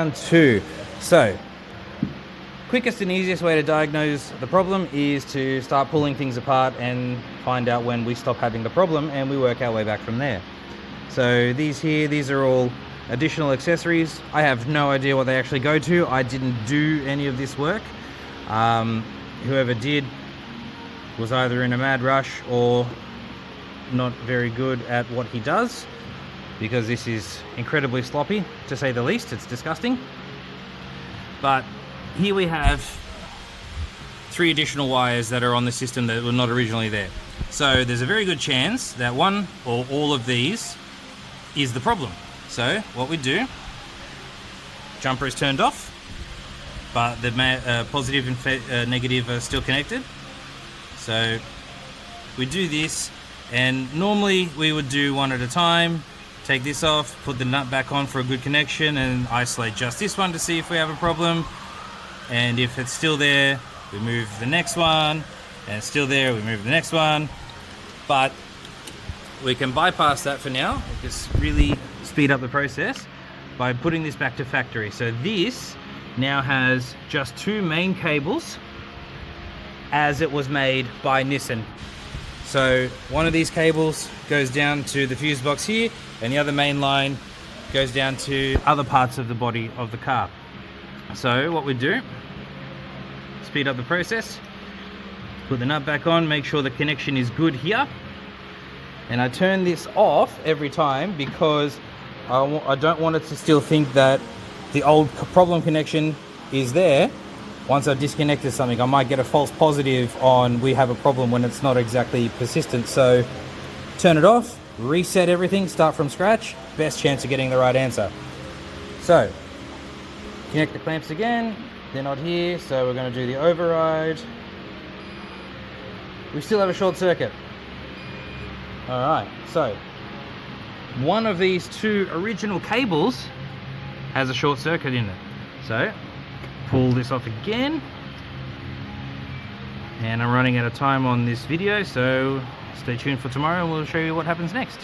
round 2. So, quickest and easiest way to diagnose the problem is to start pulling things apart and find out when we stop having the problem, and we work our way back from there. So these are all additional accessories. I have no idea what they actually go to. I didn't do any of this work. Whoever did was either in a mad rush or not very good at what he does, because this is incredibly sloppy, to say the least. It's disgusting. But here we have 3 additional wires that are on the system that were not originally there. So there's a very good chance that one or all of these is the problem. So what we do, jumper is turned off, but the positive and negative are still connected. So we do this, and normally we would do one at a time. Take this off, put the nut back on for a good connection, and isolate just this one to see if we have a problem. And if it's still there, we move the next one, and it's still there, we move the next one. But we can bypass that for now. Just really speed up the process by putting this back to factory. So this now has just 2 main cables as it was made by Nissan. So one of these cables goes down to the fuse box here, and the other main line goes down to other parts of the body of the car. So what we do, speed up the process, put the nut back on, make sure the connection is good here, and I turn this off every time because I don't want it to still think that the old problem connection is there. Once I've disconnected something, I might get a false positive on we have a problem when it's not exactly persistent. So turn it off, reset everything, start from scratch, best chance of getting the right answer. So connect the clamps again, they're not here, so we're going to do the override. We still have a short circuit. Alright, so one of these 2 original cables has a short circuit in it. So pull this off again, and I'm running out of time on this video, so stay tuned for tomorrow and we'll show you what happens next.